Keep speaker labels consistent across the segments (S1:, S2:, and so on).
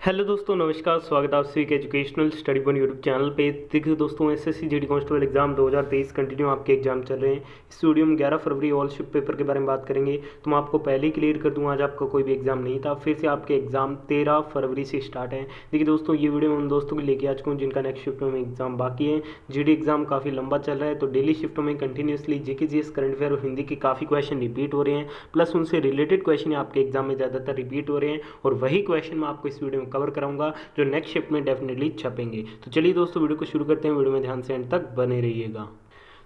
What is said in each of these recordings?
S1: Hello दोस्तों, नमस्कार। स्वागत है आप सभी के educational study one YouTube channel पे। देखिए दोस्तों, SSC GD constable exam 2023 continue आपके एग्जाम चल रहे हैं। इस वीडियो में 11 फरवरी ऑल शिफ्ट पेपर के बारे में बात करेंगे। तो मैं आपको पहले ही क्लियर कर दूं, आज आपका कोई भी एग्जाम नहीं था, फिर से आपके एग्जाम 13 फरवरी से स्टार्ट है। देखिए दोस्तों, ये वीडियो मैं उन दोस्तों को लेके आ चुका हूँ जिनका नेक्स्ट शिफ्ट में एग्जाम बाकी है। जीडी एग्जाम काफ़ी लंबा चल रहा है, तो डेली शिफ्टों में continuously GK GS current affair और हिंदी के काफ़ी क्वेश्चन रिपीट हो रहे हैं, प्लस उनसे रिलेटेड क्वेश्चन आपके एग्जाम में ज़्यादातर रिपीट हो रहे हैं, और वही क्वेश्चन मैं आपको इस वीडियो में कवर कराऊंगा जो नेक्स्ट शिफ्ट में डेफिनेटली छपेंगे। तो चलिए दोस्तों, वीडियो को शुरू करते हैं। वीडियो में ध्यान से एंड तक बने रहिएगा।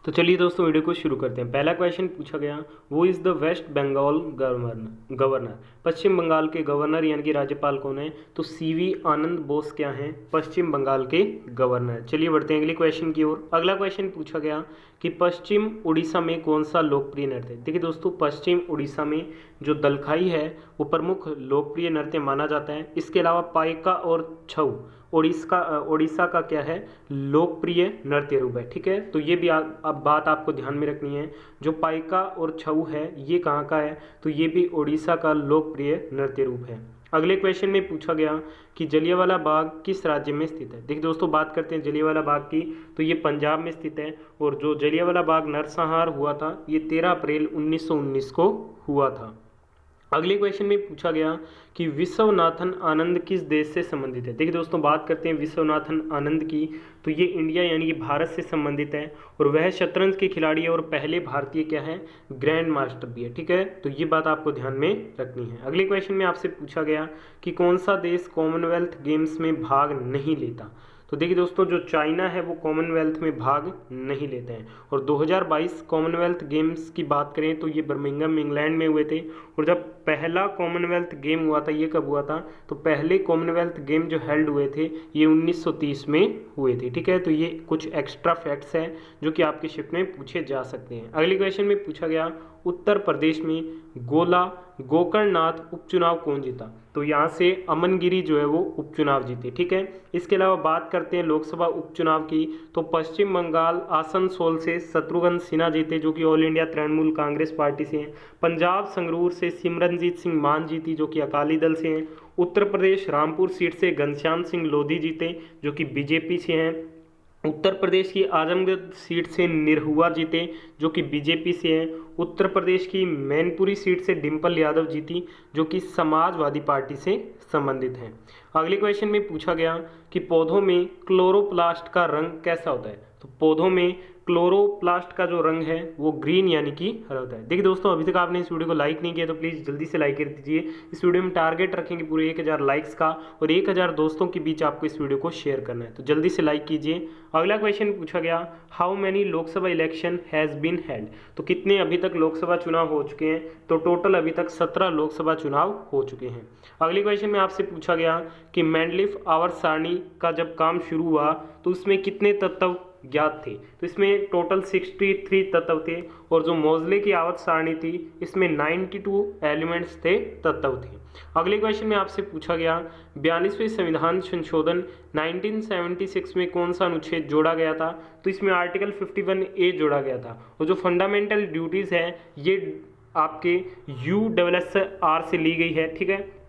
S1: तो चलिए दोस्तों, वीडियो को शुरू करते हैं। पहला क्वेश्चन पूछा गया, वो is the West Bengal governor. पश्चिम बंगाल के गवर्नर यानी कि राज्यपाल कौन है? तो सीवी आनंद बोस क्या हैं? पश्चिम बंगाल के गवर्नर। चलिए बढ़ते हैं अगले क्वेश्चन की ओर। अगला क्वेश्चन पूछा गया कि पश्चिम उड़ीसा में कौन सा लोकप्रिय नृत्य है? देखिए दोस्तों, पश्चिम उड़ीसा में जो दलखाई है वो प्रमुख लोकप्रिय नृत्य माना जाता है। इसके अलावा पाइका और छऊ उड़ीसा का क्या है? लोकप्रिय नृत्य रूप है। ठीक है, तो ये भी अब बात आपको ध्यान में रखनी है। जो पाइका और छऊ है ये कहाँ का है? तो ये भी उड़ीसा का लोकप्रिय नृत्य रूप है। अगले क्वेश्चन में पूछा गया कि जलियांवाला बाग किस राज्य में स्थित है? देखिए दोस्तों, बात करते हैं जलियांवाला बाग की, तो ये पंजाब में स्थित है। और जो जलियांवाला बाग नरसंहार हुआ था ये 13 अप्रैल 1919 को हुआ था। अगले क्वेश्चन में पूछा गया कि विश्वनाथन आनंद किस देश से संबंधित है? देखिए दोस्तों, बात करते हैं विश्वनाथन आनंद की, तो ये इंडिया यानी कि भारत से संबंधित है, और वह शतरंज के खिलाड़ी है और पहले भारतीय क्या है? ग्रैंड मास्टर भी है। ठीक है, तो ये बात आपको ध्यान में रखनी है। अगले क्वेश्चन में आपसे पूछा गया कि कौन सा देश कॉमनवेल्थ गेम्स में भाग नहीं लेता? तो देखिए दोस्तों, जो चाइना है वो कॉमनवेल्थ में भाग नहीं लेते हैं। और 2022 कॉमनवेल्थ गेम्स की बात करें तो ये बर्मिंघम इंग्लैंड में हुए थे। और जब पहला कॉमनवेल्थ गेम हुआ था ये कब हुआ था? तो पहले कॉमनवेल्थ गेम जो हेल्ड हुए थे ये 1930 में हुए थे। ठीक है, तो ये कुछ एक्स्ट्रा फैक्ट्स हैं जो कि आपके शिफ्ट में पूछे जा सकते हैं। अगले क्वेश्चन में पूछा गया उत्तर प्रदेश में गोकर्णनाथ उपचुनाव कौन जीता? तो यहाँ से अमनगिरी जो है वो उपचुनाव जीते। ठीक है, इसके अलावा बात करते हैं लोकसभा उपचुनाव की, तो पश्चिम बंगाल आसनसोल से शत्रुघ्न सिन्हा जीते जो कि all India Trinamool Congress party से हैं। पंजाब संगरूर से सिमरनजीत सिंह मान जीती जो कि अकाली दल से हैं। उत्तर प्रदेश रामपुर सीट से घनश्याम सिंह लोधी जीते जो कि बीजेपी से हैं। उत्तर प्रदेश की आजमगढ़ सीट से निरहुआ जीते जो कि बीजेपी से हैं। उत्तर प्रदेश की मैनपुरी सीट से डिम्पल यादव जीती जो कि समाजवादी पार्टी से संबंधित हैं। अगले क्वेश्चन में पूछा गया कि पौधों में क्लोरोप्लास्ट का रंग कैसा होता है? तो पौधों में क्लोरोप्लास्ट का जो रंग है वो ग्रीन यानी कि हरा होता है। देखिए दोस्तों, अभी तक आपने इस वीडियो को लाइक नहीं किया तो प्लीज़ जल्दी से लाइक कर दीजिए। इस वीडियो में टारगेट रखेंगे पूरे 1000 लाइक्स का, और 1000 दोस्तों के बीच आपको इस वीडियो को शेयर करना है, तो जल्दी से लाइक कीजिए। अगला क्वेश्चन पूछा गया, how many Lok Sabha election has been held? तो कितने अभी तक लोकसभा चुनाव हो चुके हैं? तो टोटल अभी तक 17 लोकसभा चुनाव हो चुके हैं। अगले क्वेश्चन में आपसे पूछा गया कि मैंडलिफ आवर्त सारणी का जब काम शुरू हुआ तो उसमें कितने तत्व ज्ञात थे? तो इसमें टोटल 63 तत्व थे, और जो मोजले की आवर्त सारणी थी इसमें 92 एलिमेंट्स थे, तत्व थे। अगले क्वेश्चन में आपसे पूछा गया 42वें संविधान संशोधन 1976 में कौन सा अनुच्छेद जोड़ा गया था? तो इसमें आर्टिकल 51A जोड़ा गया था। और जो फंडामेंटल ड्यूटीज़ है ये आपके USSR से ली गई है। ठीक है,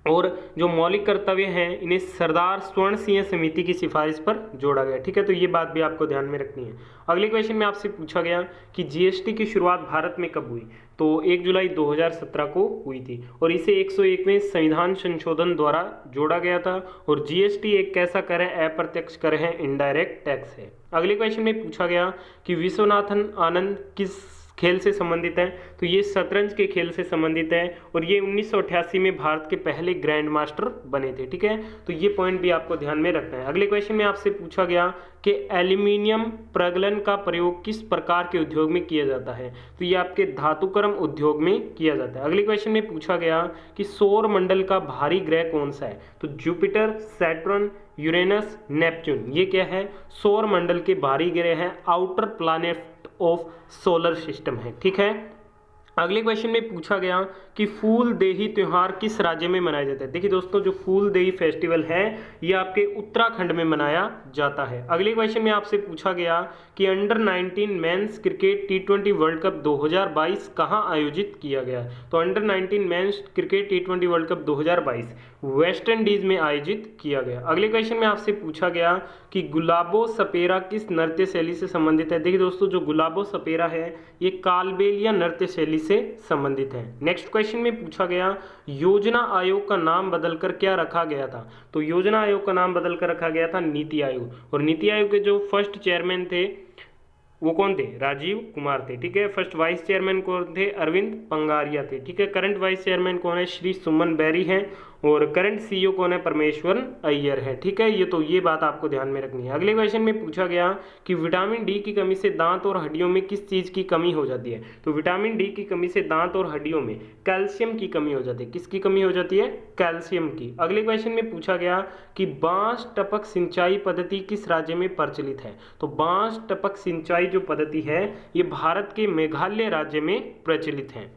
S1: और जो मौलिक कर्तव्य हैं इन्हें सरदार स्वर्ण सिंह समिति की सिफारिश पर जोड़ा गया। ठीक है, तो ये बात भी आपको ध्यान में रखनी है। अगले क्वेश्चन में आपसे पूछा गया कि जीएसटी की शुरुआत भारत में कब हुई? तो 1 जुलाई 2017 को हुई थी, और इसे 101वें संविधान संशोधन द्वारा जोड़ा गया था। और जीएसटी एक कैसा कर है? अप्रत्यक्ष कर है, इनडायरेक्ट टैक्स है। अगले क्वेश्चन में पूछा गया कि विश्वनाथन आनंद किस खेल से संबंधित है? तो ये शतरंज के खेल से संबंधित है, और ये 1988 में भारत के पहले ग्रैंड मास्टर बने थे। ठीक है, तो ये पॉइंट भी आपको ध्यान में रखना है। अगले क्वेश्चन में आपसे पूछा गया कि एल्यूमिनियम प्रगलन का प्रयोग किस प्रकार के उद्योग में किया जाता है? तो ये आपके धातुकर्म उद्योग में किया जाता है। अगले क्वेश्चन में पूछा गया कि सौर मंडल का भारी ग्रह कौन सा है? तो जुपिटर, सैटर्न, यूरेनस, नेपच्यून, ये क्या है? सौर मंडल के भारी ग्रह है, outer planet of solar system है। ठीक है, अगले क्वेश्चन में पूछा गया कि फूलदेही त्यौहार किस राज्य में मनाया जाता है। देखिए दोस्तों, जो फूलदेही फेस्टिवल है ये आपके उत्तराखंड में मनाया जाता है। अगले क्वेश्चन में आपसे पूछा गया कि under 19 men's cricket T20 world cup 2022 कहां आयोजित किया गया। तो under 19 men's cricket T20 world cup 2022 West Indies में आयोजित किया गया। अगले क्वेश्चन में आपसे पूछा गया कि गुलाबो सपेरा किस नृत्य शैली से संबंधित है। देखिए दोस्तों, जो गुलाबो सपेरा है ये कालबेलिया नृत्य शैली से संबंधित है। नेक्स्ट क्वेश्चन में पूछा गया योजना आयोग का नाम बदलकर क्या रखा गया था। तो योजना आयोग का नाम बदलकर रखा गया था नीति आयोग, और नीति आयोग के जो फर्स्ट चेयरमैन थे वो कौन थे, राजीव कुमार थे। ठीक है, फर्स्ट वाइस चेयरमैन कौन थे, अरविंद पंगारिया थे। ठीक है, करंट वाइस चेयरमैन कौन है, श्री सुमन बैरी हैं, और करंट सीईओ कौन है, परमेश्वरन अय्यर है। ठीक है, ये बात आपको ध्यान में रखनी है। अगले क्वेश्चन में पूछा गया कि विटामिन डी की कमी से दांत और हड्डियों में किस चीज की कमी हो जाती है। तो विटामिन डी की कमी से दांत और हड्डियों में कैल्शियम की कमी हो जाती है। किसकी कमी हो जाती है, कैल्शियम की। अगले क्वेश्चन में पूछा गया कि बांस टपक सिंचाई पद्धति किस राज्य में प्रचलित है। तो बांस टपक सिंचाई जो पद्धति है ये भारत के मेघालय राज्य में प्रचलित है।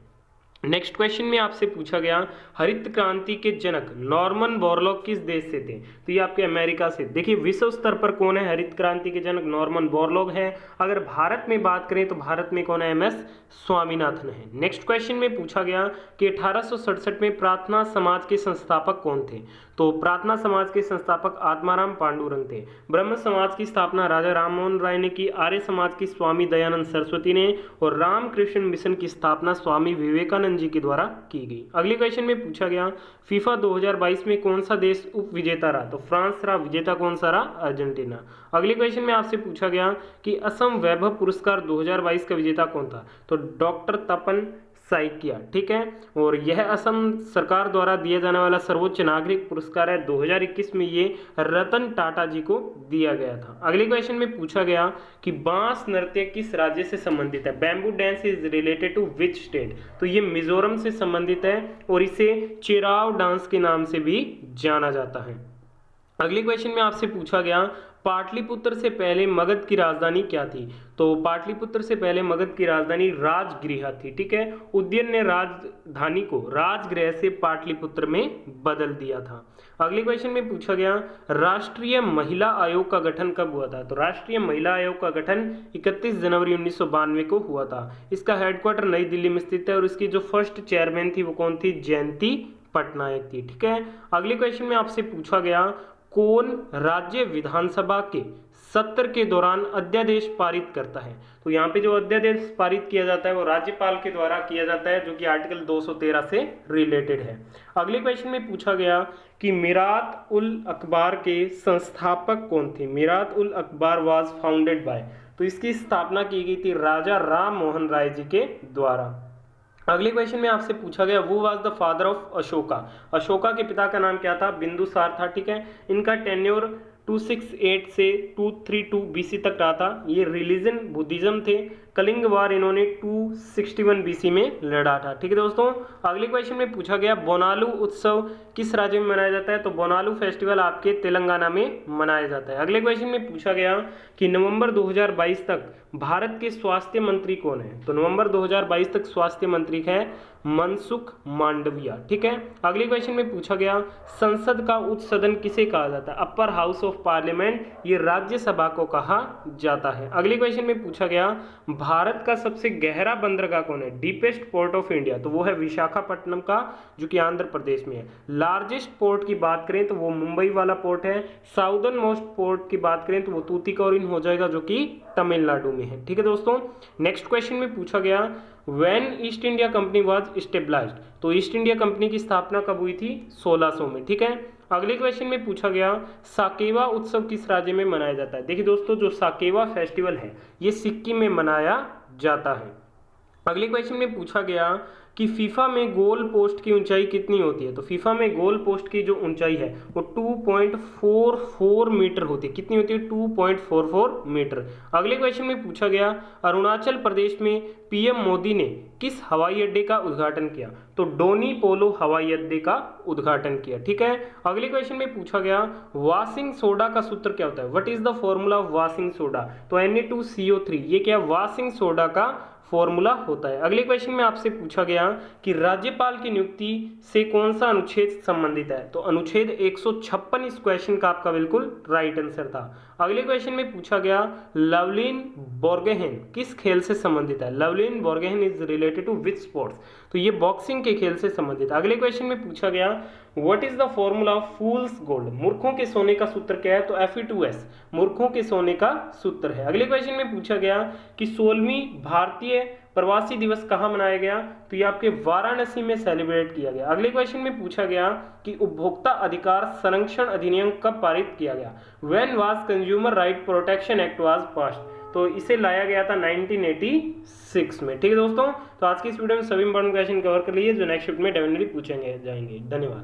S1: नेक्स्ट क्वेश्चन में आपसे पूछा गया हरित क्रांति के जनक नॉर्मन बोरलॉग किस देश से थे। तो ये आपके अमेरिका से। देखिए विश्व स्तर पर कौन है हरित क्रांति के जनक, नॉर्मन बोरलॉग है। अगर भारत में बात करें तो भारत में कौन है, एमएस स्वामीनाथन है। नेक्स्ट क्वेश्चन में पूछा गया कि 1867 में प्रार्थना समाज के संस्थापक कौन थे। तो प्रार्थना समाज के संस्थापक आत्माराम पांडुरंग थे। ब्रह्म समाज की स्थापना राजा राम मोहन राय ने की। आर्य समाज की स्वामी दयानंद सरस्वती ने, और रामकृष्ण मिशन की स्थापना स्वामी विवेकानंद जी के द्वारा की गई। अगले क्वेश्चन में पूछा गया फीफा 2022 में कौन सा देश उप विजेता रहा। तो फ्रांस रहा। विजेता कौन सा रहा, अर्जेंटीना। अगले क्वेश्चन में आपसे पूछा गया कि असम वैभव पुरस्कार 2022 का विजेता कौन था। तो डॉक्टर तपन साइकिया। ठीक है, और यह असम सरकार द्वारा दिया जाने वाला सर्वोच्च नागरिक पुरस्कार है। 2021 में ये रतन टाटा जी को दिया गया था। अगले क्वेश्चन में पूछा गया कि बांस नृत्य किस राज्य से संबंधित है। Bamboo dance is related to which state. तो ये मिजोरम से संबंधित है, और इसे चिराव डांस के नाम से भी जाना जाता है। अगले क्वेश्चन में आपसे पूछा गया पाटलिपुत्र से पहले मगध की राजधानी क्या थी। तो पाटलिपुत्र से पहले मगध की राजधानी राजगृह थी। ठीक है, उदयन ने राजधानी को राजगृह से पाटलिपुत्र में बदल दिया था। अगले क्वेश्चन में पूछा गया राष्ट्रीय महिला आयोग का गठन कब हुआ था। तो राष्ट्रीय महिला आयोग का गठन 31 जनवरी 1992 को हुआ था। इसका हेडक्वार्टर नई दिल्ली में स्थित है, और इसकी जो फर्स्ट चेयरमैन थी वो कौन थी, जयंती पटनायक थी। ठीक है, अगले क्वेश्चन में आपसे पूछा गया कौन राज्य विधानसभा के सत्र के दौरान अध्यादेश पारित करता है। तो यहाँ पे जो अध्यादेश पारित किया जाता है वो राज्यपाल के द्वारा किया जाता है, जो कि आर्टिकल 213 से रिलेटेड है। अगले क्वेश्चन में पूछा गया कि मीरात उल अखबार के संस्थापक कौन थे। मीरात उल अखबार वाज फाउंडेड बाय। तो इसकी स्थापना की गई थी राजा राम मोहन राय जी के द्वारा। अगले क्वेश्चन में आपसे पूछा गया वो was the father of Ashoka. Ashoka के पिता का नाम क्या था, बिंदुसार था। ठीक है, इनका टेन्योर 268 से 232 बीसी तक रहा था। ये रिलीजन बुद्धिज्म थे। कलिंग वार इन्होंने 261 बीसी में लड़ा था। ठीक है दोस्तों, अगले क्वेश्चन में पूछा गया बोनालू उत्सव किस राज्य में मनाया जाता है। तो बोनालू फेस्टिवल आपके तेलंगाना में मनाया जाता है। अगले क्वेश्चन में पूछा गया कि नवंबर 2022 तक भारत के स्वास्थ्य मंत्री कौन है। तो नवंबर 2022 तक स्वास्थ्य मंत्री है मनसुख मांडविया। ठीक है, अगले क्वेश्चन में पूछा गया संसद का उच्च सदन किसे कहा जाता है। अपर हाउस ऑफ पार्लियामेंट, ये राज्यसभा को कहा जाता है। अगले क्वेश्चन में पूछा गया भारत का सबसे गहरा बंदरगाह कौन है, डीपेस्ट पोर्ट ऑफ इंडिया। तो वो है विशाखापट्टनम का, जो कि आंध्र प्रदेश में है। लार्जेस्ट पोर्ट की बात करें तो वो मुंबई वाला पोर्ट है। साउदर्न मोस्ट पोर्ट की बात करें तो वो तूतीकोरिन हो जाएगा, जो कि तमिलनाडु में है। ठीक है दोस्तों, नेक्स्ट क्वेश्चन में पूछा गया when East India Company was stabilised. तो ईस्ट इंडिया कंपनी की स्थापना कब हुई थी, 1600 में। ठीक है, अगले क्वेश्चन में पूछा गया साकेवा उत्सव किस राज्य में मनाया जाता है। देखिए दोस्तों, जो साकेवा फेस्टिवल है ये सिक्किम में मनाया जाता है। अगले क्वेश्चन में पूछा गया कि फीफा में गोल पोस्ट की ऊंचाई कितनी होती है। तो फीफा में गोल पोस्ट की जो ऊंचाई है वो 2.44 मीटर होती है। कितनी होती है, 2.44 मीटर। अगले क्वेश्चन में पूछा गया अरुणाचल प्रदेश में पीएम मोदी ने किस हवाई अड्डे का उद्घाटन किया। तो डोनी पोलो हवाई अड्डे का उद्घाटन किया। ठीक है, अगले क्वेश्चन में पूछा गया वॉशिंग सोडा का सूत्र क्या होता है, what is the formula of washing soda. तो Na2CO3, ये क्या वॉशिंग सोडा का फॉर्मूला होता है। अगले क्वेश्चन में आपसे पूछा गया कि राज्यपाल की नियुक्ति से कौन सा अनुच्छेद संबंधित है, तो अनुच्छेद 156 इस क्वेश्चन का आपका बिल्कुल राइट आंसर था। अगले क्वेश्चन में पूछा गया लवलिन बोर्गेहेन किस खेल से संबंधित है, Lovlina Borgohain is related to which sports, तो ये बॉक्सिंग के खेल से संबंधित है। अगले क्वेश्चन में पूछा गया what is the formula of fools gold, मूर्खों के सोने का सूत्र क्या है, तो Fe2S मूर्खों के सोने का सूत्र है। अगले क्वेश्चन में पूछा गया कि 16वीं भारतीय प्रवासी दिवस कहाँ मनाया गया, तो ये आपके वाराणसी में सेलिब्रेट किया गया। अगले क्वेश्चन में पूछा गया कि उपभोक्ता अधिकार संरक्षण अधिनियम कब पारित किया गया, when was consumer right protection act was passed, तो इसे लाया गया था 1986 में। ठीक है दोस्तों, तो आज की इस वीडियो में सभी इंपॉर्टेंट क्वेश्चन कवर कर लिए जो नेक्स्ट शिफ्ट में डेफिनेटली पूछेंगे जाएंगे। धन्यवाद।